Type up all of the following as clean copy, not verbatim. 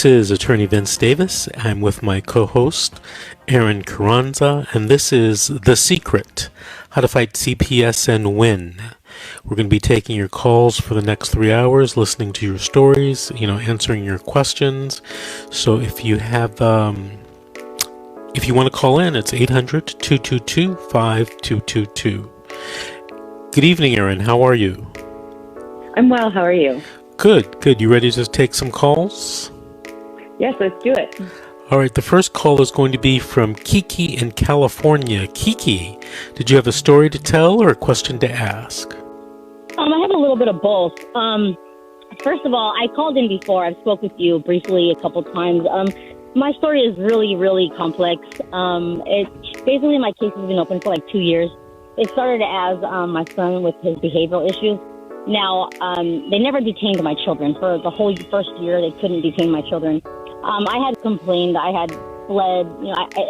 This is Attorney Vince Davis. I'm with my co-host, Aaron Carranza, and this is The Secret, How to Fight CPS and Win. We're going to be taking your calls for the next 3 hours, listening to your stories, answering your questions. So if you have, if you want to call in, it's 800-222-5222. Good evening, Aaron. How are you? I'm well. How are you? Good. You ready to take some calls? Yes, let's do it. All right, the first call is going to be from Kiki in California. Kiki, did you have a story to tell or a question to ask? I have a little bit of both. First of all, I called in before. I've spoke with you briefly a couple times. My story is really, really complex. Basically, my case has been open for like 2 years. It started as my son with his behavioral issues. Now, they never detained my children. For the whole first year, they couldn't detain my children. I had complained. I had fled.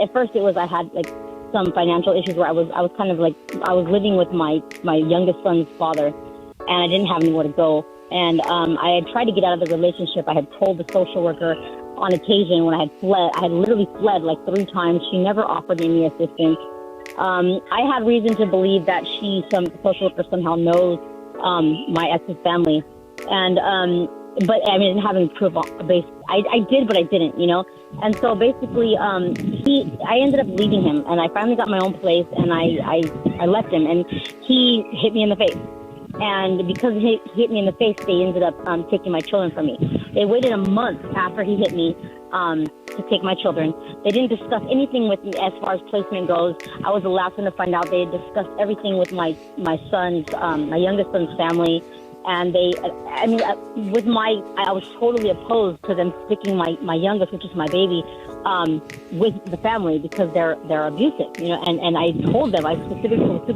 At first it was I had like some financial issues where I was kind of like I was living with my youngest son's father, and I didn't have anywhere to go. And I had tried to get out of the relationship. I had told the social worker on occasion when I had fled. I had literally fled like 3 times. She never offered me any assistance. I had reason to believe that the social worker somehow knows my ex's family, and but I didn't have any proof based. I did, but I didn't, And so basically, I ended up leaving him, and I finally got my own place, and I left him, and he hit me in the face. And because he hit me in the face, they ended up taking my children from me. They waited a month after he hit me to take my children. They didn't discuss anything with me as far as placement goes. I was the last one to find out. They had discussed everything with my youngest son's family. And I was totally opposed to them sticking my youngest, which is my baby, with the family because they're abusive, and I told them, I specifically told the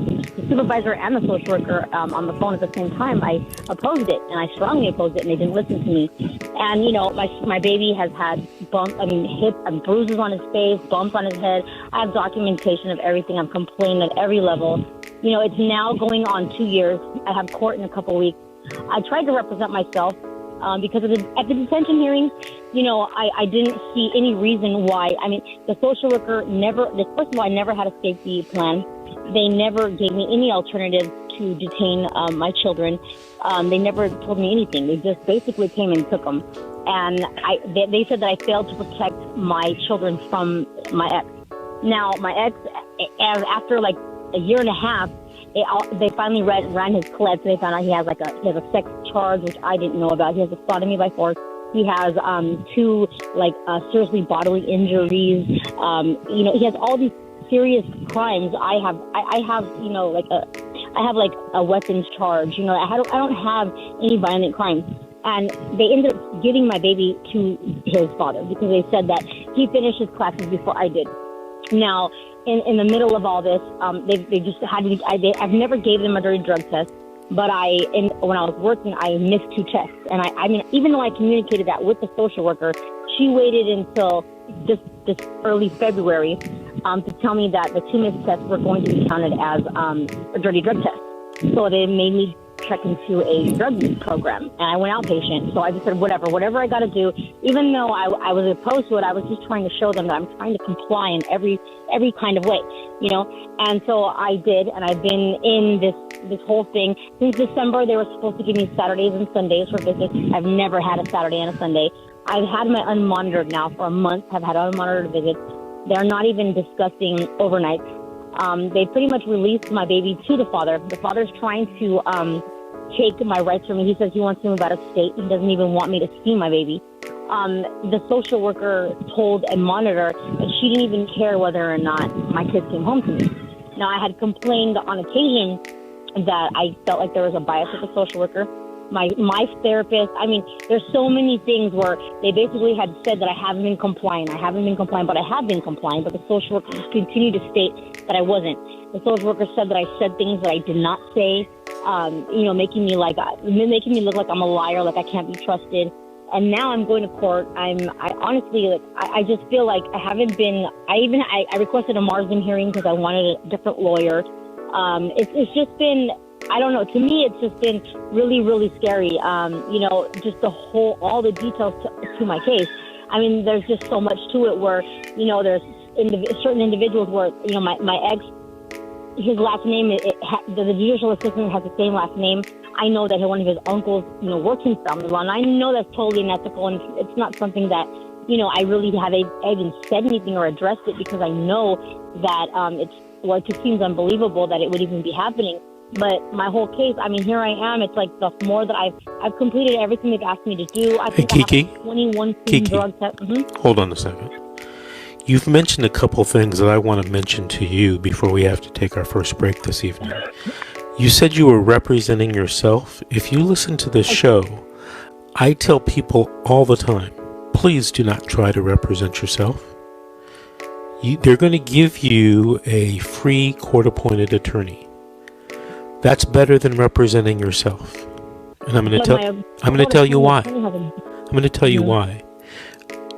supervisor and the social worker on the phone at the same time, I opposed it, and I strongly opposed it, and they didn't listen to me. And, my baby has had hit and bruises on his face, bumps on his head. I have documentation of everything. I'm complaining at every level. It's now going on 2 years. I have court in a couple weeks. I tried to represent myself because at the detention hearings, I didn't see any reason why. The social worker first of all, I never had a safety plan. They never gave me any alternative to detain my children. They never told me anything. They just basically came and took them. And they said that I failed to protect my children from my ex. Now, my ex, after like a year and a half, they finally ran his clips, and they found out he has a sex charge, which I didn't know about. He has a sodomy by force. He has 2 seriously bodily injuries. He has all these serious crimes. I have a weapons charge. I don't have any violent crimes. And they ended up giving my baby to his father because they said that he finished his classes before I did. Now, in the middle of all this, they just had me. I've never gave them a dirty drug test, but when I was working, I missed 2 tests. And even though I communicated that with the social worker, she waited until this early February to tell me that the 2 missed tests were going to be counted as a dirty drug test. So they made me check into a drug use program, and I went outpatient. So I just said, whatever I got to do. Even though I was opposed to it, I was just trying to show them that I'm trying to comply in every kind of way, And so I did, and I've been in this whole thing since December. They were supposed to give me Saturdays and Sundays for visits. I've never had a Saturday and a Sunday. I've had my unmonitored now for a month. I've had unmonitored visits. They're not even discussing overnights. They pretty much released my baby to the father. The father's trying to take my rights from me. He says he wants to move out of state. He doesn't even want me to see my baby. The social worker told a monitor that she didn't even care whether or not my kids came home to me. Now, I had complained on occasion that I felt like there was a bias with the social worker. My therapist, there's so many things where they basically had said that I haven't been compliant, but I have been compliant, but the social worker continued to state that I wasn't. The social worker said that I said things that I did not say, making me look like I'm a liar, like I can't be trusted. And now I'm going to court. I honestly, I just feel like I haven't been, I requested a Marsden hearing because I wanted a different lawyer. It's just been, I don't know, to me, it's just been really, really scary. Just all the details to my case. I mean, there's just so much to it where, there's certain individuals where, my ex, his last name, the judicial assistant has the same last name. I know that one of his uncles, works in family law, and I know that's totally unethical, and it's not something that, I really have even said anything or addressed it, because I know that it just seems unbelievable that it would even be happening. But my whole case, I mean, here I am. It's like the more that I've completed everything they've asked me to do. I think Kiki, I have 21 drug tests. Mm-hmm. Hold on a second. You've mentioned a couple things that I want to mention to you before we have to take our first break this evening. You said you were representing yourself. If you listen to this show, I tell people all the time, please do not try to represent yourself. They're going to give you a free court-appointed attorney. That's better than representing yourself. And I'm going to tell you why. I'm going to tell you why.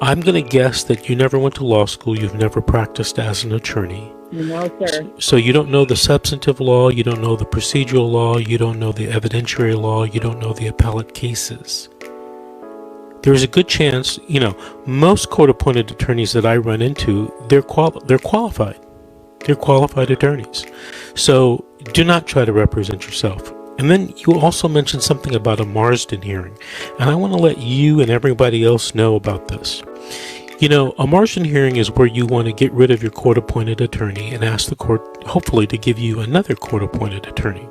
I'm going to guess that you never went to law school. You've never practiced as an attorney. No, sir. So you don't know the substantive law. You don't know the procedural law. You don't know the evidentiary law. You don't know the appellate cases. There's a good chance, most court-appointed attorneys that I run into, they're qualified. They're qualified attorneys. So do not try to represent yourself. And then you also mentioned something about a Marsden hearing. And I want to let you and everybody else know about this. A Marsden hearing is where you want to get rid of your court-appointed attorney and ask the court, hopefully, to give you another court-appointed attorney.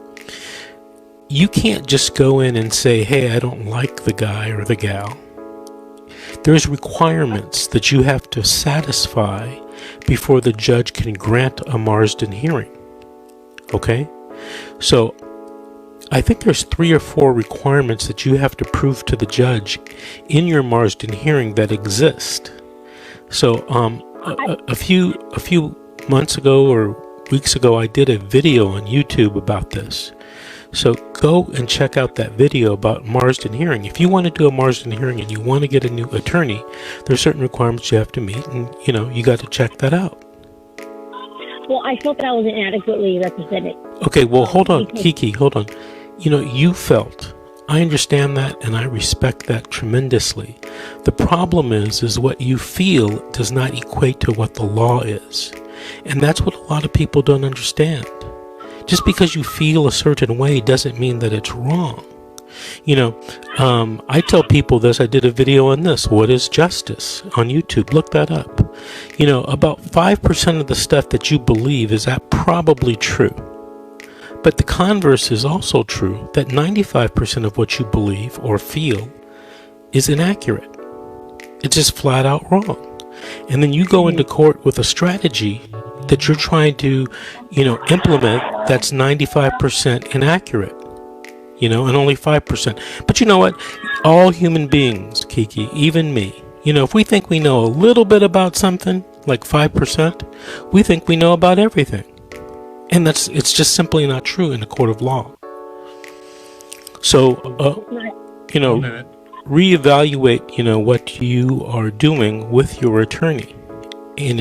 You can't just go in and say, hey, I don't like the guy or the gal. There's requirements that you have to satisfy before the judge can grant a Marsden hearing. Okay? So I think there's 3 or 4 requirements that you have to prove to the judge in your Marsden hearing that exist. So a few months ago or weeks ago, I did a video on YouTube about this. So go and check out that video about Marsden hearing. If you want to do a Marsden hearing and you want to get a new attorney, there's certain requirements you have to meet, and you got to check that out. Well, I felt that I was inadequately represented. Okay, well, hold on, Kiki, hold on. You felt. I understand that, and I respect that tremendously. The problem is what you feel does not equate to what the law is. And that's what a lot of people don't understand. Just because you feel a certain way doesn't mean that it's wrong. I tell people this. I did a video on this. What is justice? On YouTube. Look that up. About 5% of the stuff that you believe is probably true. But the converse is also true, that 95% of what you believe or feel is inaccurate. It's just flat out wrong. And then you go into court with a strategy that you're trying to, implement that's 95% inaccurate, and only 5%. But you know what? All human beings, Kiki, even me, if we think we know a little bit about something, like 5%, we think we know about everything. And it's just simply not true in a court of law. So, reevaluate, what you are doing with your attorney. And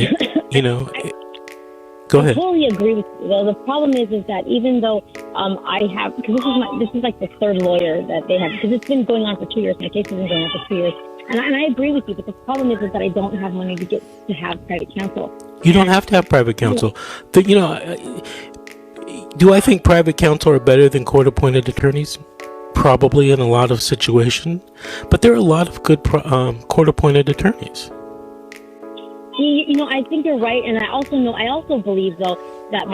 go ahead. I totally agree with you. Though the problem is that even though I have, because this is like the third lawyer that they have, because it's been going on for 2 years. My case has been going on for 2 years, and I agree with you. But the problem is that I don't have money to have private counsel. You don't have to have private counsel. Do I think private counsel are better than court-appointed attorneys? Probably in a lot of situations, but there are a lot of good court-appointed attorneys. I think you're right, and I also believe though that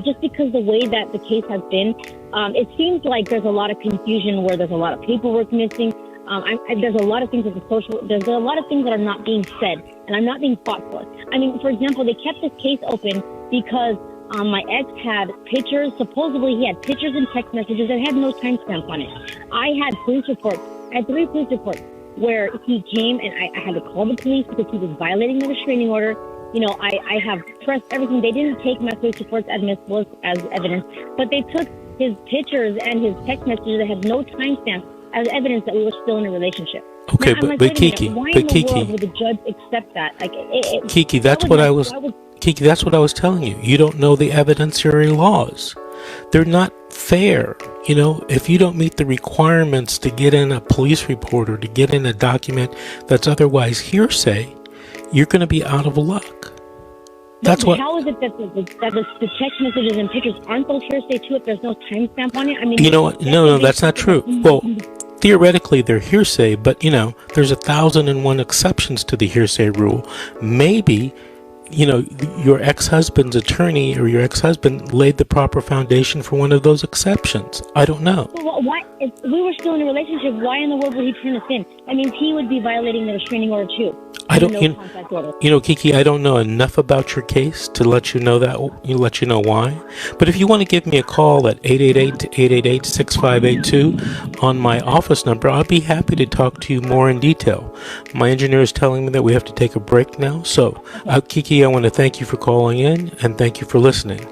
just because the way that the case has been, it seems like there's a lot of confusion where there's a lot of paperwork missing. There's a lot of things there's a lot of things that are not being said, and I'm not being fought for. For example, they kept this case open because my ex had pictures. Supposedly, he had pictures and text messages that had no timestamp on it. I had police reports. I had 3 police reports where he came and I had to call the police because he was violating the restraining order. I have pressed everything. They didn't take my police reports as evidence, but they took his pictures and his text messages that had no timestamp as evidence that we were still in a relationship. Okay, now, but Kiki, why in the world would the judge accept that? Kiki, that's what I was telling you. You don't know the evidentiary laws. they're not fair. If you don't meet the requirements to get in a police report or to get in a document that's otherwise hearsay, you're going to be out of luck. That's what. How is it that the text messages and pictures aren't those hearsay too if there's no timestamp on it? I mean, You know what? No, that's not true. Well, theoretically they're hearsay, but there's 1,001 exceptions to the hearsay rule. Maybe your ex-husband's attorney or your ex-husband laid the proper foundation for one of those exceptions. I don't know. Well, why? If we were still in a relationship, why in the world would he turn us in? That means he would be violating the restraining order too. I don't, Kiki, I don't know enough about your case to let you know why. But if you want to give me a call at 888-888-6582 on my office number, I'll be happy to talk to you more in detail. My engineer is telling me that we have to take a break now. So, Kiki, I want to thank you for calling in and thank you for listening.